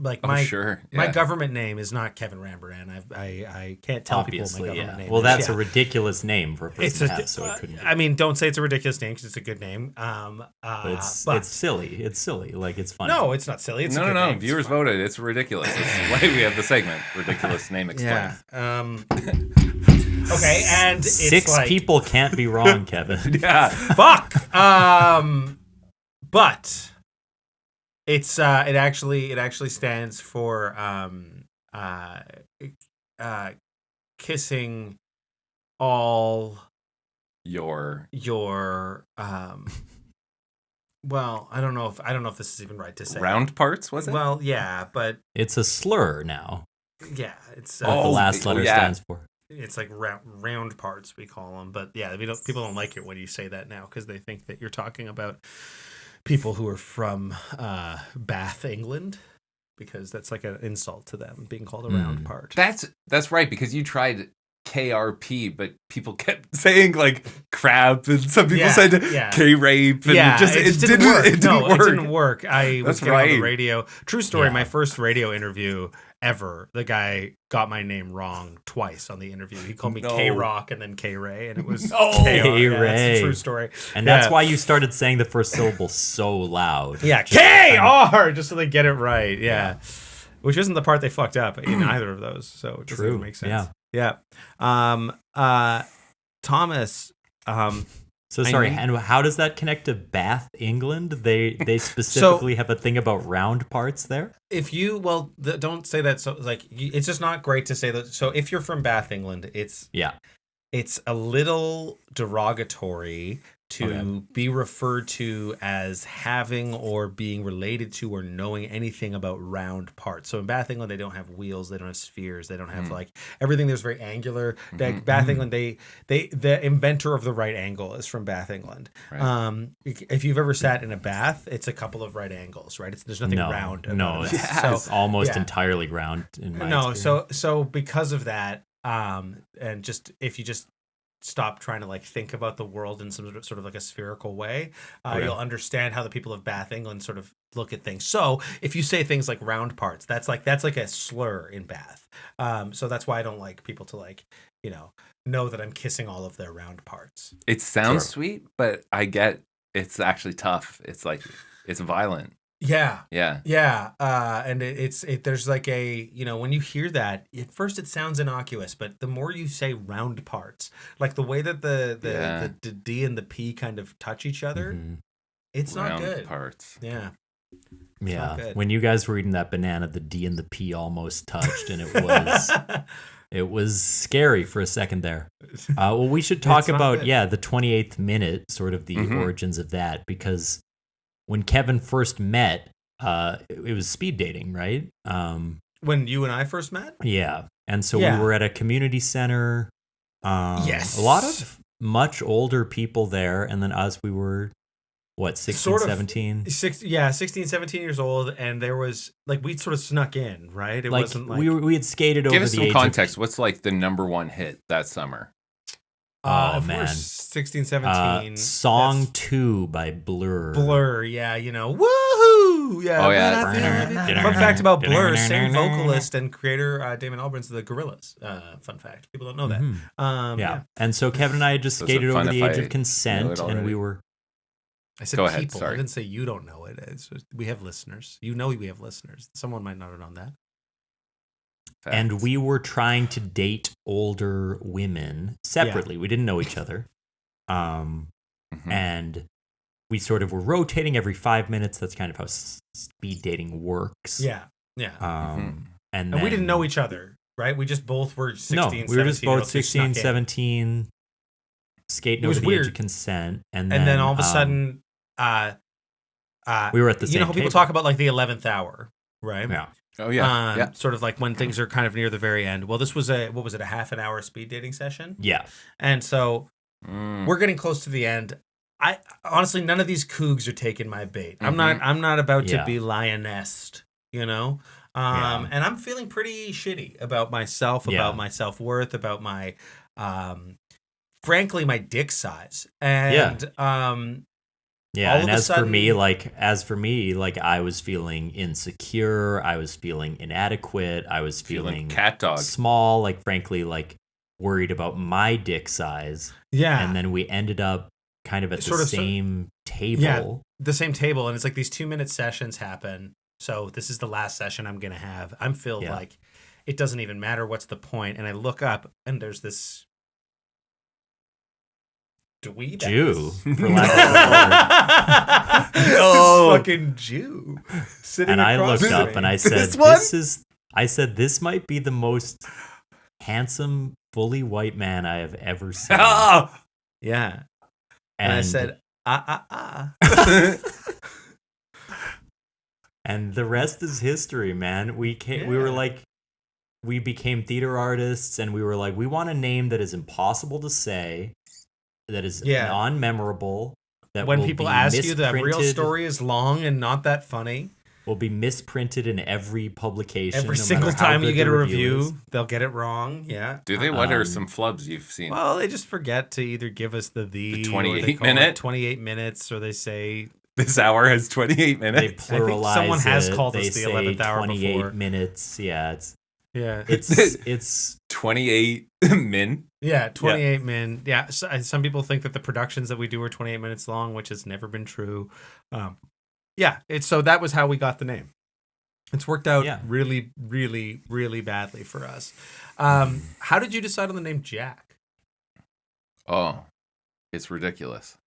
government name is not Kevin Rambaran. I can't tell Obviously, people my government name. Well, that's a ridiculous name for a person to have, so it couldn't be. I mean, don't say it's a ridiculous name because it's a good name. But it's silly. It's silly. Like, it's funny. No, it's not silly. It's no. name. Viewers voted. It's ridiculous. That's why we have the segment Ridiculous Name Explained. Okay, and it's six people can't be wrong, Kevin. Yeah. Fuck. But it's it actually stands for kissing all Your well, I don't know if this is even right to say. round parts, was it? Well, yeah, but It's a slur now. yeah, it's What the last letter stands for. It's like round parts, we call them. But yeah, people don't like it when you say that now because they think that you're talking about people who are from Bath, England, because that's like an insult to them, being called a round part. That's right, because you tried KRP, but people kept saying like crap, and some people said K-rape, and it didn't work. It didn't work. I was getting on the radio. True story, my first radio interview ever, the guy got my name wrong twice on the interview. He called me K-Rock and then K-Ray, and it was K-Ray. Yeah, that's a true story. And that's why you started saying the first syllable so loud. Yeah, K-R, just so they get it right. Yeah. Which isn't the part they fucked up in either of those, so it doesn't make sense. Yeah. Thomas. So sorry, and how does that connect to Bath, England? They specifically have a thing about round parts there? If you don't say that. So like, it's just not great to say that. So if you're from Bath, England, it's a little derogatory to be referred to as having or being related to or knowing anything about round parts. So in Bath, England, they don't have wheels, they don't have spheres, they don't have like everything. There's very angular. Bath, England, the inventor of the right angle is from Bath, England. Right. If you've ever sat in a bath, it's a couple of right angles, right? There's nothing round. It's almost entirely round in my experience. So because of that, and just if you just stop trying to like think about the world in some sort of like a spherical way, you'll understand how the people of Bath, England sort of look at things. So if you say things like round parts, that's like a slur in Bath. So that's why I don't like people to like, know that I'm kissing all of their round parts. It sounds sweet, but I get it's actually tough. It's like, it's violent. Yeah. And it's there's like a, when you hear that, at first it sounds innocuous, but the more you say round parts, like the way that the D and the P kind of touch each other, it's round not good. Parts. Yeah. Yeah. When you guys were eating that banana, the D and the P almost touched, and it was scary for a second there. Well, we should talk about the 28th minute, sort of the origins of that, because when Kevin first met, it was speed dating, right? When you and I first met? Yeah. And so we were at a community center. Yes. A lot of much older people there. And then us, we were, 16, 17? 16, 17 years old. And there was, like, we sort of snuck in, right? It wasn't like... We had skated over the age. Give us some context. What's, like, the number one hit that summer? Man. 16, 17. Song 2 by Blur. Blur, yeah, woohoo! Yeah. Oh, yeah. Fun fact about Blur, same vocalist and creator Damon Albarn's The Gorillaz. Fun fact. People don't know that. Yeah. And so Kevin and I had just skated over the age of consent, and we were... I said Go people. ahead, sorry. I didn't say you don't know it. It's just, we have listeners. We have listeners. Someone might not have known that. Facts. And we were trying to date older women separately. We didn't know each other. And we sort of were rotating every 5 minutes. That's kind of how speed dating works. Yeah. And we didn't know each other, right? We just both were 16, 17. We were just both 16, 17, skating over the age of consent. And then all of a sudden, we were at the same how people talk about like the 11th hour, right? Yeah. Oh, yeah. Sort of like when things are kind of near the very end. Well, this was a half an hour speed dating session? Yeah. And so we're getting close to the end. I honestly, none of these cougs are taking my bait. I'm not about to be lionessed, And I'm feeling pretty shitty about myself, about my self-worth, about my frankly my dick size. And yeah, all and of a as sudden- for me, like I was feeling insecure, I was feeling inadequate, I was feeling cat dog. small, like frankly, like worried about my dick size. Yeah. And then we ended up kind of at the same table. Yeah, the same table. And it's like these 2-minute sessions happen. So this is the last session I'm going to have. I'm filled like it doesn't even matter what's the point. And I look up and there's this dweeb Jew, ass. for lack of a word. No. Fucking Jew. Sitting And I across looked from up me. and I said, this might be the most handsome, fully white man I have ever seen. Yeah. And I said, And the rest is history, man. We were like, we became theater artists, and we were like, we want a name that is impossible to say, that is non-memorable. That when will people be ask you, the real misprinted- story is long and not that funny. will be misprinted in every publication. Every no single matter how time you good get the a review is. review, they'll get it wrong. Yeah. Do they? What are some flubs you've seen? Well, they just forget to either give us the 28 or they minute? 28 minutes, or they say This hour has 28 They minutes. pluralize someone has it. called They us the say 11th hour 28 before. minutes. Yeah, yeah, it's 28 min. yeah, 28 min. Yeah, some people think that the productions that we do are 28 minutes long, which has never been true. Yeah, so that was how we got the name. It's worked out really, really, really badly for us. How did you decide on the name Jack? Oh, it's ridiculous.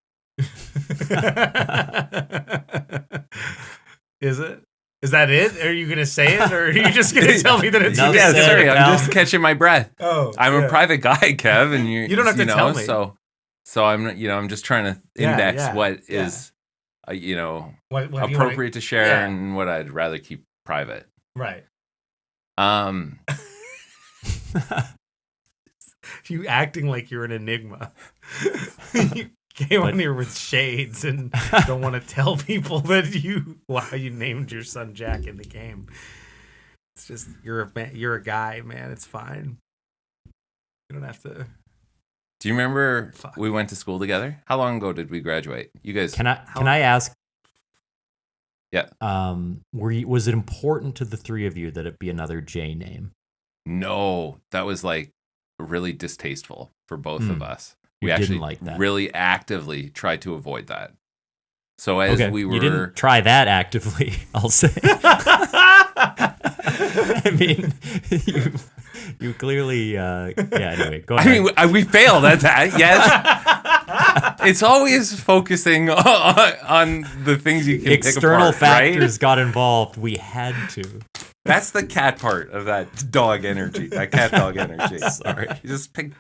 Is it? Is that it? Are you going to say it, or are you just going to tell me that it's No, Yeah, say it, sorry, pal. I'm just catching my breath. Oh, I'm a private guy, Kev, and You don't have to tell me. So I'm, I'm just trying to index what is, what you appropriate to share and what I'd rather keep private. Right. You acting like you're an enigma. You came on here with shades and don't want to tell people that why you named your son Jack in the game. It's just you're a guy, man. It's fine. You don't have to. Do you remember we went to school together? How long ago did we graduate? You guys. Can I ask? Yeah. Was it important to the three of you that it be another J name? No, that was like really distasteful for both of us. We You actually didn't like that. really actively tried to avoid that. So as we were, you didn't try that actively, I'll say. I mean, you clearly, anyway, go ahead. I mean, we failed at that, yes. It's always focusing on the things you can external pick apart, factors right? got involved. We had to. That's the cat part of that dog energy, that cat dog energy. Sorry. You just pick.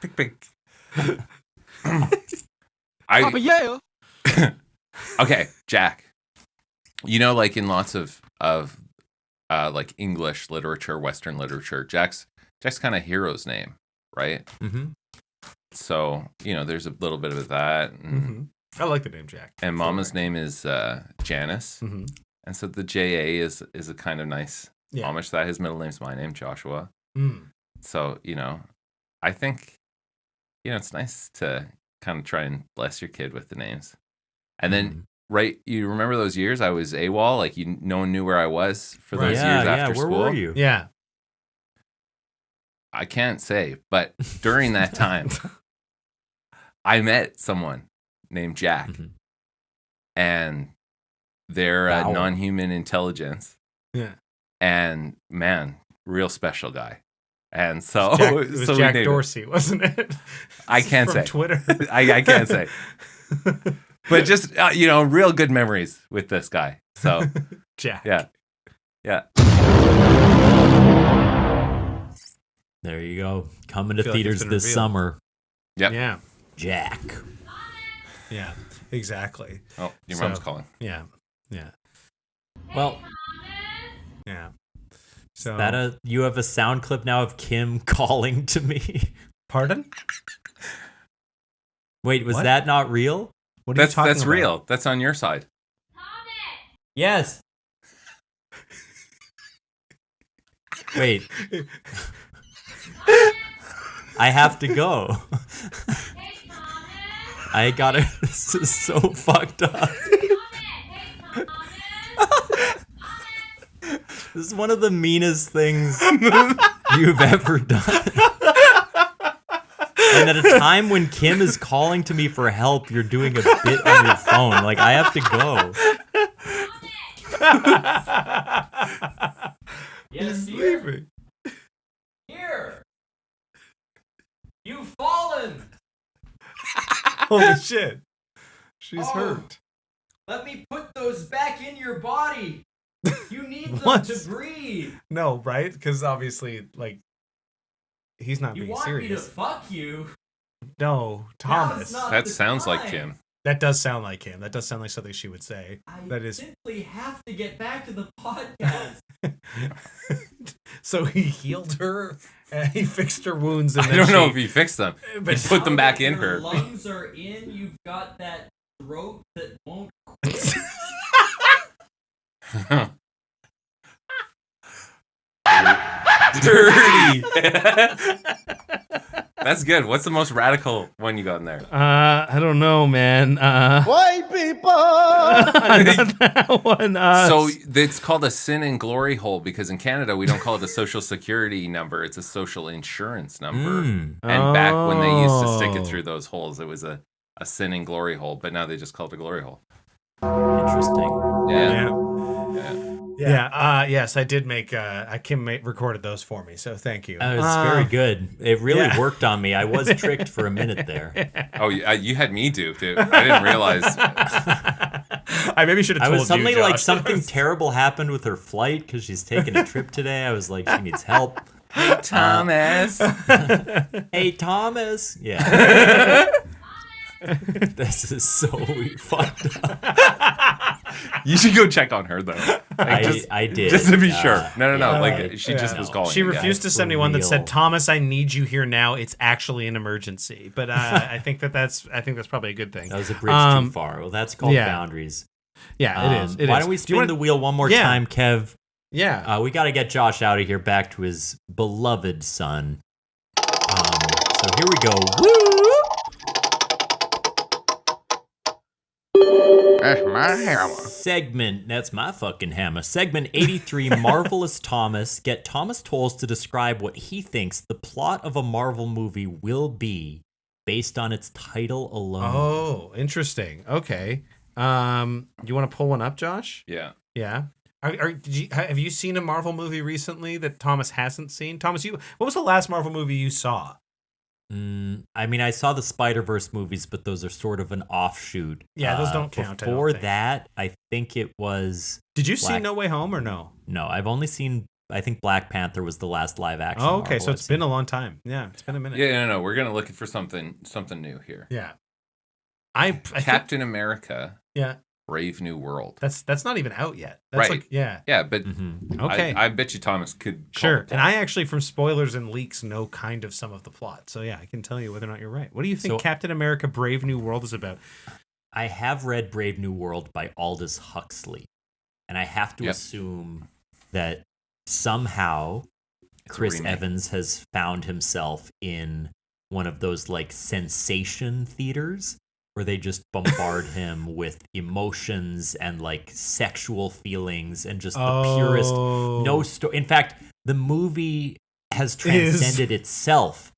Papa, yeah. Okay, Jack. Like in lots of like English literature, Western literature, Jack's kind of hero's name, right? Mm-hmm. So there's a little bit of that. And, I like the name Jack. and Mama's name is Janice, Mm-hmm. and so the JA is a kind of nice homage to that. His middle name's my name, Joshua. Mm. So I think it's nice to kind of try and bless your kid with the names, and then. Right, you remember those years I was AWOL? Like no one knew where I was for those years after where school. were you? Yeah. I can't say, but during that time, I met someone named Jack, and they're a non-human intelligence. Yeah. And man, real special guy. And so It was so Jack we named Dorsey, wasn't it? I can't From say. Twitter. I can't say. But just real good memories with this guy. So Jack. yeah. There you go. Coming to feel like it's theaters been this revealed. summer. Yep. Yeah. Jack. Yeah. Exactly. Oh, your So- mom's calling. Yeah. Yeah. Well, Yeah. So you have a sound clip now of Kim calling to me. pardon? Wait, was What? that not real? What are you talking That's about? real. That's on your side. Yes. Wait. I have to go. I got it. This is so fucked up. This is one of the meanest things you've ever done. And at a time when Kim is calling to me for help, you're doing a bit on your phone. Like, I have to go. He's leaving. Here. You've fallen. Holy shit. She's hurt. Let me put those back in your body. You need them What? to breathe. No, right? Because obviously, like, he's not You being want me to serious. fuck you? No, Thomas. Now's not That the sounds like time. Kim. That does sound like him. That does sound like something she would say. That is. Simply have to get back to the podcast. So he healed her and he fixed her wounds. And I don't know if he fixed them. But He put them back in Your her. lungs are in. You've got that throat that won't quit. Dirty. That's good. What's the most radical one you got in there? I don't know, man. White people. That one. So it's called a sin and glory hole because in Canada we don't call it a social security number; it's a social insurance number. And back when they used to stick it through those holes, it was a sin and glory hole. But now they just call it a glory hole. Interesting. Yeah. Yes, I did make. Kim recorded those for me, so thank you. That was very good. It really worked on me. I was tricked for a minute there. Oh, you had me duped. I didn't realize. I maybe should have I told was suddenly you, Josh. like something terrible happened with her flight because she's taking a trip today. I was like, she needs help. Hey, Thomas. Hey, Thomas. Yeah. This is so fucked up. You should go check on her though. I did. Just to be sure. No. Yeah, She just was calling. She you refused guys. to send me one that real. said, "Thomas, I need you here now. It's actually an emergency." But I think that's probably a good thing. That was a bridge too far. Well, that's called boundaries. Yeah, it is. Why don't we spin the wheel one more time, Kev? Yeah. We got to get Josh out of here back to his beloved son. So here we go. Woo! That's my hammer. Segment, that's my fucking hammer. Segment 83, Marvelous Thomas. Get Thomas Tolles to describe what he thinks the plot of a Marvel movie will be based on its title alone. Oh, interesting. Okay. You want to pull one up, Josh? Yeah. Yeah. Have you seen a Marvel movie recently that Thomas hasn't seen? Thomas, what was the last Marvel movie you saw? I mean, I saw the Spider-Verse movies, but those are sort of an offshoot. Yeah, those don't count. Before that, I think it was... Did you see No Way Home or no? No, I've only seen... I think Black Panther was the last live action. Oh, okay, Marvel so it's been a long time. Yeah, it's been a minute. Yeah, no. We're gonna look for something new here. Yeah. I Captain America. Yeah. Brave New World. That's not even out yet. That's right. Like, yeah. Yeah, but okay. I bet you Thomas could. Sure. And I actually, from spoilers and leaks, know kind of some of the plot. So yeah, I can tell you whether or not you're right. What do you think Captain America: Brave New World is about? I have read Brave New World by Aldous Huxley, and I have to assume that somehow Chris Evans has found himself in one of those like sensation theaters where they just bombard him with emotions and like sexual feelings and just the purest no story. In fact, the movie has transcended itself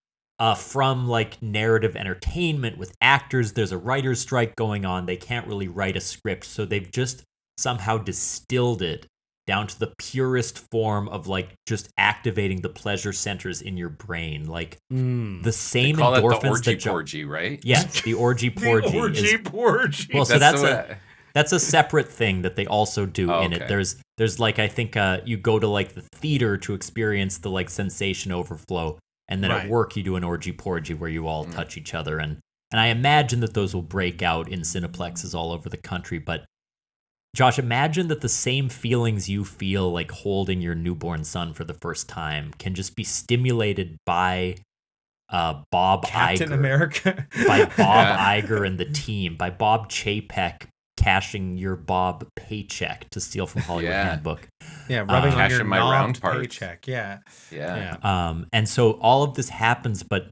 from like narrative entertainment with actors. There's a writer's strike going on. They can't really write a script, so they've just somehow distilled it down to the purest form of like just activating the pleasure centers in your brain, like the same they call endorphins it the orgy porgy, right? Yeah, the orgy porgy. The orgy porgy. Well, so that's a separate thing that they also do in it. There's like I think you go to like the theater to experience the like sensation overflow, and then at work you do an orgy porgy where you all touch each other, and I imagine that those will break out in cineplexes all over the country, but. Josh, imagine that the same feelings you feel like holding your newborn son for the first time can just be stimulated by Bob Captain Iger. America. By Bob Iger and the team, by Bob Chapek cashing your Bob paycheck to steal from Hollywood Handbook. Yeah, rubbing on your my round parts. paycheck. Yeah. Yeah. And so all of this happens, but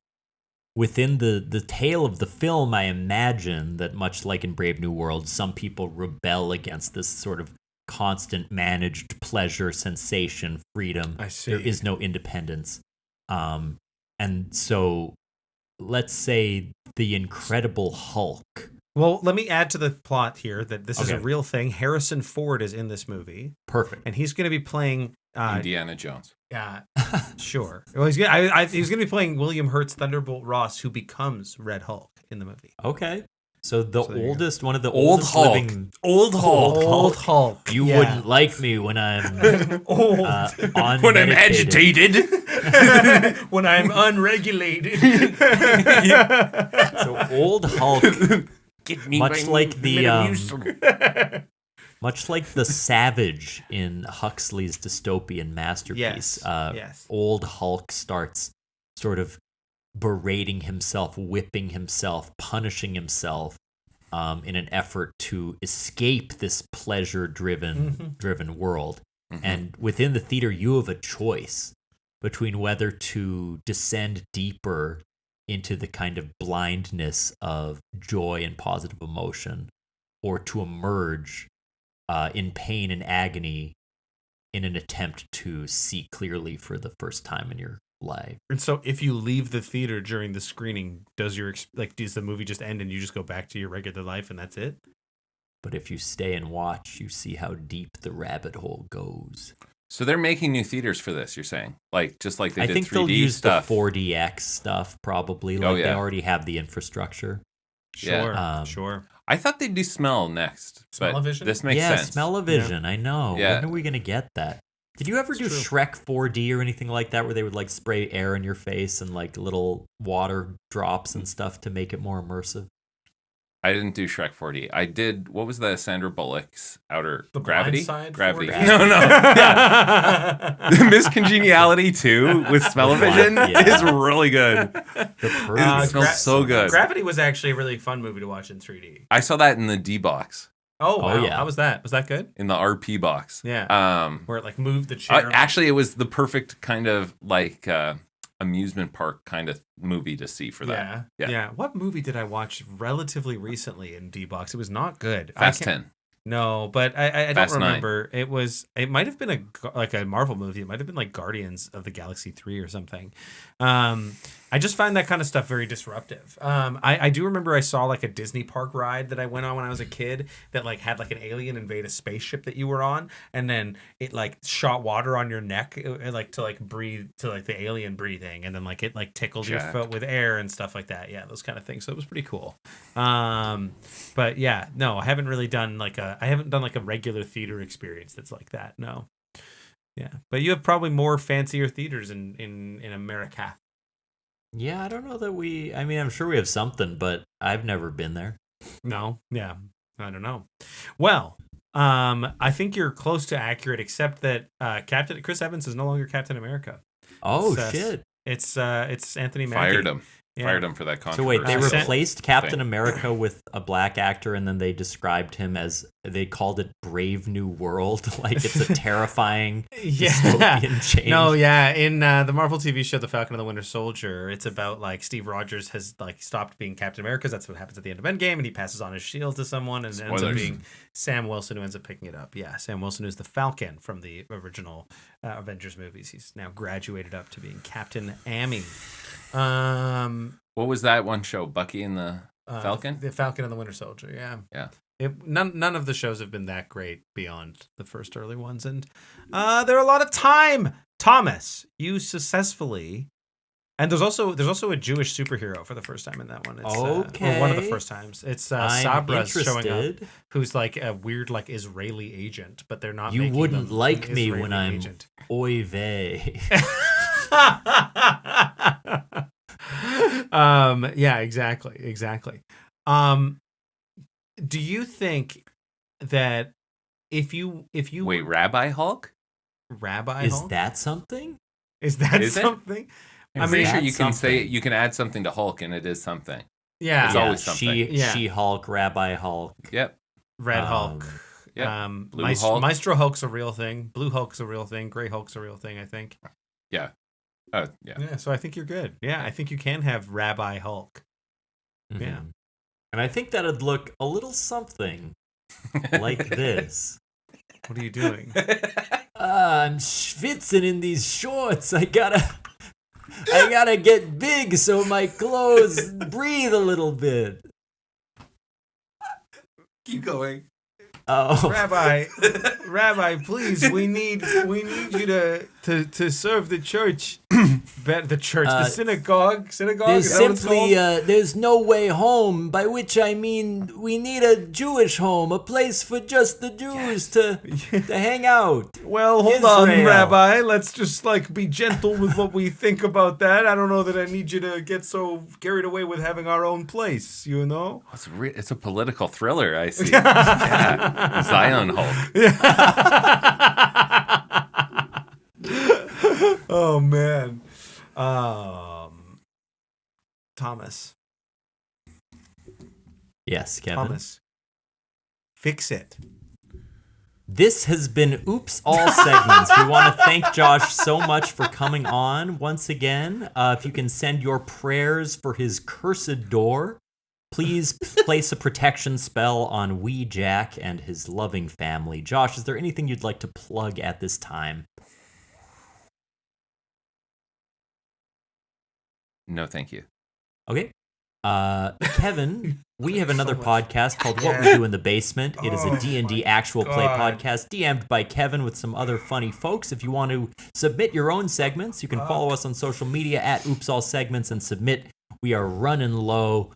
within the tale of the film, I imagine that much like in Brave New World, some people rebel against this sort of constant managed pleasure, sensation, freedom. I see. There is no independence. And so let's say the Incredible Hulk. Well, let me add to the plot here that this is a Okay. real thing. Harrison Ford is in this movie, Perfect. and he's going to be playing. Indiana Jones. Sure. Well, he's going to be playing William Hurt's Thunderbolt Ross, who becomes Red Hulk in the movie. Okay. So the So there you oldest, one of the Old oldest Hulk. living Old Hulk. Old Hulk. You Yeah. wouldn't like me when I'm Old. When I'm agitated. When I'm unregulated. So Old Hulk, Get me much my like the Metamucil. much like the Savage in Huxley's dystopian masterpiece, Yes, yes. Old Hulk starts sort of berating himself, whipping himself, punishing himself in an effort to escape this pleasure-driven world. And within the theater, you have a choice between whether to descend deeper into the kind of blindness of joy and positive emotion, or to emerge in pain and agony in an attempt to see clearly for the first time in your life. And so, if you leave the theater during the screening, does the movie just end and you just go back to your regular life and that's it? But if you stay and watch, you see how deep the rabbit hole goes. So they're making new theaters for this, you're saying? Like, just like they I did think 3D they'll use stuff. the 4DX stuff probably. Like they yeah. already have the infrastructure. Sure, Yeah. sure. I thought they'd do smell next. but Smell-o-vision? This makes Yeah, sense. smell-o-vision. I know. Yeah. When are we gonna get that? Did you ever do true. Shrek 4D or anything like that, where they would like spray air in your face and like little water drops and stuff to make it more immersive? I didn't do Shrek 4D. I did, what was the Sandra Bullock's outer The Gravity? Blind Side Gravity. 4D? No. Yeah. The Miss Congeniality 2 with smell-o-vision Yeah. is really good. The It smells so good. Gravity was actually a really fun movie to watch in 3D. I saw that in the D box, Oh, wow. yeah. How was that? Was that good? in the RP box. Yeah. Where it like moved the chair. Actually, it was the perfect kind of like amusement park kind of movie to see for that. Yeah. What movie did I watch relatively recently in D-Box? It was not good. Fast 10. No, but I don't Fast 9. remember. It might have been a Marvel movie. It might have been like Guardians of the Galaxy 3 or something. I just find that kind of stuff very disruptive. I do remember I saw like a Disney park ride that I went on when I was a kid that like had like an alien invade a spaceship that you were on, and then it like shot water on your neck like to breathe to like the alien breathing, and then like it like tickled your Jack. foot with air and stuff like that. Yeah, those kind of things. So it was pretty cool. But yeah, no, I haven't done like a regular theater experience that's like that. No. Yeah, but you have probably more fancier theaters in America. Yeah, I don't know that I mean, I'm sure we have something, but I've never been there. No, yeah, I don't know. Well, I think you're close to accurate, except that Captain Chris Evans is no longer Captain America. Oh, It's, shit. It's Anthony Mackie. Fired him. Yeah. Fired him for that So controversy. wait, they Percent replaced Captain thing. America with a black actor, and then they described him as, they called it Brave New World. Like it's a terrifying dystopian change. No, yeah. In the Marvel TV show, The Falcon and the Winter Soldier, it's about like Steve Rogers has like stopped being Captain America. That's what happens at the end of Endgame, and he passes on his shield to someone, and it ends up Spoilers. being Sam Wilson who ends up picking it up. Yeah, Sam Wilson is the Falcon from the original Avengers movies. He's now graduated up to being Captain Amy. What was that one show? Bucky and the Falcon? The Falcon and the Winter Soldier. Yeah. Yeah. None of the shows have been that great beyond the first early ones, and there are a lot of time. Thomas, you successfully, and there's also a Jewish superhero for the first time in that one. It's, or one of the Okay. first times. It's I'm Sabra's showing up, interested. who's like a weird like Israeli agent, but they're not. You making wouldn't them like an me Israeli when I'm agent. oy vey. Yeah, exactly. Do you think that if you Wait, Rabbi Hulk? Rabbi Is Hulk? that something? Is that Is it? something? I'm pretty sure that you can say something? you can add something to Hulk and it is something. Yeah, It's always something. Yeah. She-Hulk, Rabbi Hulk. Yep. Red Hulk. Yep. Blue Hulk. Maestro Hulk's a real thing. Blue Hulk's a real thing. Gray Hulk's a real thing, I think. Yeah. Oh, yeah. Yeah, so I think you're good. Yeah, I think you can have Rabbi Hulk. Mm-hmm. Yeah. And I think that'd look a little something like this. What are you doing? I'm schwitzing in these shorts. I gotta get big so my clothes breathe a little bit. Keep going. Oh, Rabbi, please, we need you to serve the church. The synagogue. There's Is that what it's simply called? there's no way home. By which I mean we need a Jewish home, a place for just the Jews to hang out. Well, hold on, Israel. Rabbi. Let's just be gentle with what we think about that. I don't know that I need you to get so carried away with having our own place. You know. It's a political thriller, I see. Yeah. Zion Hulk. Oh man. Thomas. Yes, Kevin. Thomas. Fix it. This has been Oops All Segments. We want to thank Josh so much for coming on once again. If you can send your prayers for his cursed door, please place a protection spell on Wee Jack and his loving family. Josh, is there anything you'd like to plug at this time? No, thank you. Okay. Kevin, we have another podcast called What We Do in the Basement. It is a D&D actual play podcast DM'd by Kevin with some other funny folks. If you want to submit your own segments, you can follow us on social media at Oops All Segments and submit. We are running low.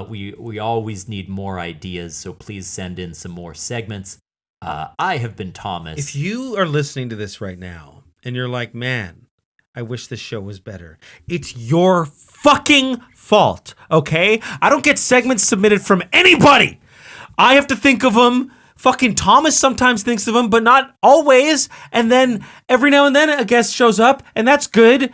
We always need more ideas, so please send in some more segments. I have been Thomas. If you are listening to this right now and you're like, man, I wish this show was better, it's your fucking fault, okay? I don't get segments submitted from anybody. I have to think of them. Fucking Thomas sometimes thinks of them, but not always. And then every now and then a guest shows up, and that's good.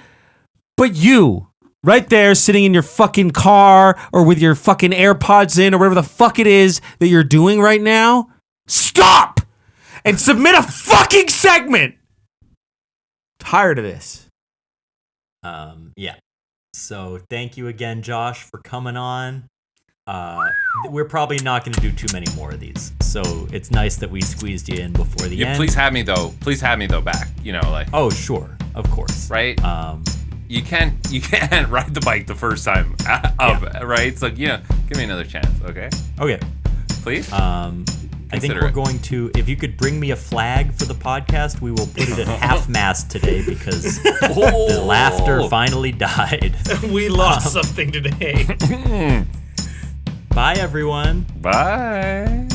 But you, right there, sitting in your fucking car or with your fucking AirPods in or whatever the fuck it is that you're doing right now, stop and submit a fucking segment. Tired of this. Yeah. So thank you again, Josh, for coming on. We're probably not going to do too many more of these, so it's nice that we squeezed you in before the end. Please have me though. Please have me though back. Oh, sure, of course. Right. You can't ride the bike the first time up, right? So give me another chance, okay? Okay. Please. I think we're going to, if you could bring me a flag for the podcast, we will put it at half-mast today because the laughter finally died. We lost something today. Bye, everyone. Bye.